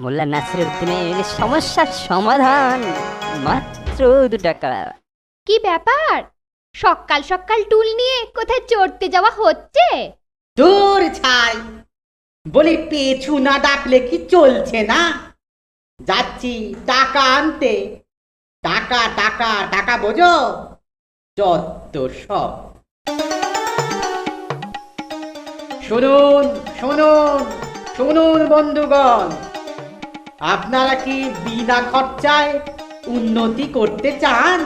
মোল্লা নাসিরউদ্দিনের সমস্যার সমাধান মাত্র 2 টাকা। কি ব্যাপার? সকাল সকাল টুল নিয়ে কোথায় চড়তে যাওয়া হচ্ছে? দূর ছাই, বলি পেছু না ডাকলে কি চলছে না? যাচ্ছি টাকা আনতে। টাকা টাকা টাকা বোঝো, যত সব। শুনুন শুনুন শুনুন বন্ধুগণ, আপনারা কি বিনা খরচায় উন্নতি করতে চান?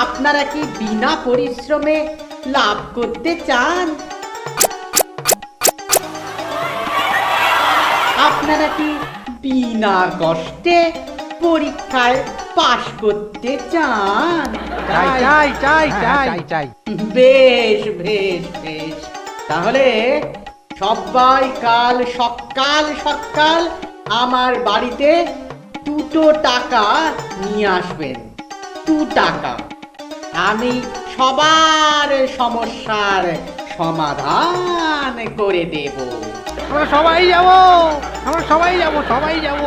আপনারা কি বিনা পরিশ্রমে লাভ করতে চান? আপনারা কি বিনা কষ্টে পরীক্ষায় পাশ করতে চান? চাই চাই চাই চাই। বেশ বেশ বেশ, তাহলে সবাই কাল সকাল সকাল আমার বাড়িতে 2 টাকা নিয়ে আসবেন। 2 টাকা। আমি সবার সমস্যার সমাধান করে দেব। আমরা সবাই যাব, আমরা সবাই যাব, সবাই যাব।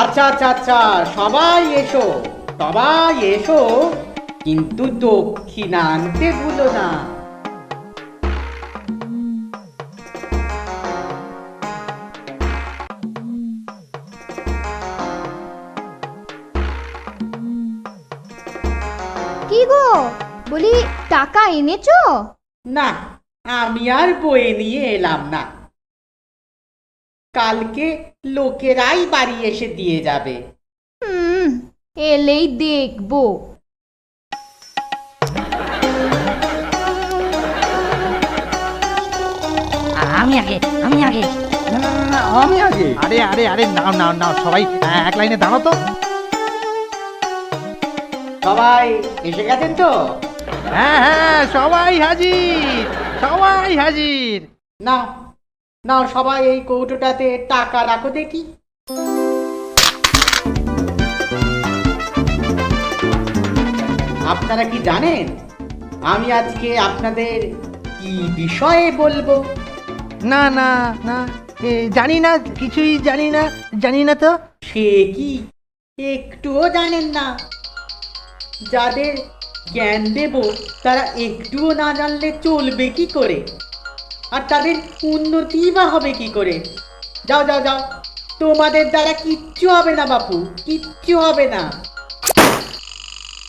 আচ্ছা আচ্ছা আচ্ছা, সবাই এসো, সবাই এসো, কিন্তু দক্ষিণা আনতে ভুলো না। কি গো, বলি টাকা এনেছো? না, আমি আর বয়ে নিয়ে এলাম না। কালকে লোকেরাই বাড়ি এসে দিয়ে যাবে। এলেই দেখবো। আমি আগে, আমি আগে। না না না না, আমি আগে। আরে আরে আরে, নাও নাও নাও, সবাই এক লাইনে দাঁড়াও তো। সবাই এসে গেছেন তো? হ্যাঁ হ্যাঁ, সবাই হাজির, সবাই হাজির। নাও নাও, সবাই এই কৌটোটাতে টাকা রাখো দেখি। আপনারা কি জানেন আমি আজকে আপনাদের কি বিষয়ে বলবো? না না না, জানি না, কিছুই জানি না, জানি না তো। সে কি একটুও জানেন না? যাদের জ্ঞান দেব তারা একটুও না জানলে চলবে কি করে, আর তাদের উন্নতি বা হবে কি করে? যাও যাও যাও, তোমাদের দ্বারা কিচ্ছু হবে না বাপু, কিচ্ছু হবে না।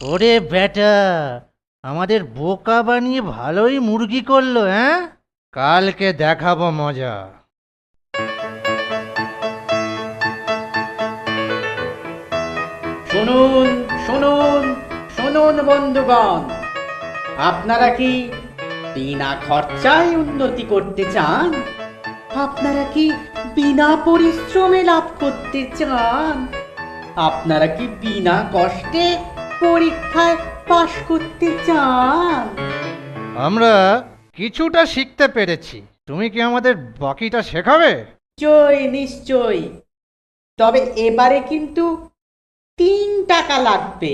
ওরে বেটা, আমাদের বোকা বানিয়ে ভালোই মুরগি করলো। হ্যাঁ, কালকে দেখাবো মজা। শুনুন শুনুন শুনুন বন্ধুগণ, আপনারা কি বিনা খরচায় উন্নতি করতে চান? আপনারা কি বিনা পরিশ্রমে লাভ করতে চান? আপনারা কি বিনা কষ্টে পরীক্ষায় পাশ করতে চান? আমরা কিছুটা শিখতে পেরেছি, তুমি কি আমাদের বাকিটা শেখাবে? নিশ্চয় নিশ্চয়, তবে এবারে কিন্তু 3 টাকা লাগবে।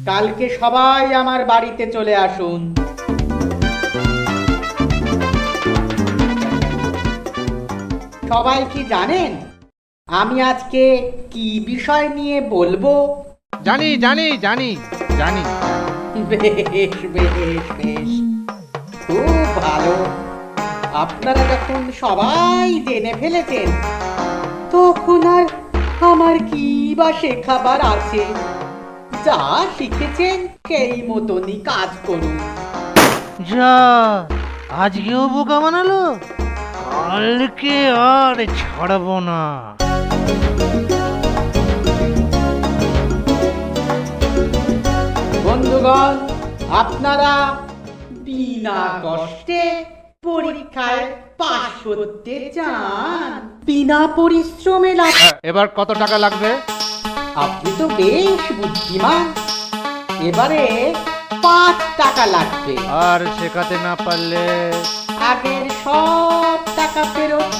কালকে সবাই আমার বাড়িতে চলে আসুন। সবাই কি জানেন আমি আজকে কি বিষয় নিয়ে বলবো? জানি জানি জানি জানি। বেশ বেশ বেশ, খুব ভালো। আপনারা যখন সবাই জেনে ফেলেছেন, তখন আর আমার কি বা শেখাবার আছে? যা শিখেছেন সেই মতনই কাজ করুন। যা, আজকেও বোকা বানালো, কালকে আর ছাড়বো না। বন্ধুগণ, আপনারা বিনা কষ্টে পরীক্ষায় পাশ করতে চান? বিনা পরিশ্রমে লাভ। এবার কত টাকা লাগবে? আপনি তো বেশ বুদ্ধিমান। এবারে 5 টাকা লাগবে। আর শেখাতে না পারলে? আগের সব টাকা ফেরত।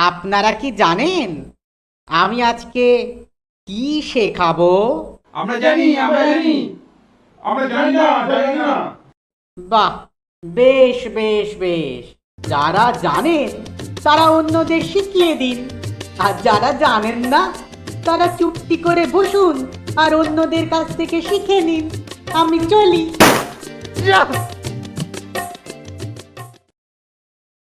আপনারা কি জানেন আমি আজকে কি শেখাবো? আমরা জানি, আমরা জানি, আমরা জানি না, জানি না। বাহ, বেশ বেশ বেশ, যারা জানেন তারা অন্যদের শিখিয়ে দিন, আর যারা জানেন না তারা চুপটি করে বসুন আর অন্যদের কাছ থেকে শিখে নিন। আমি চলি। যা!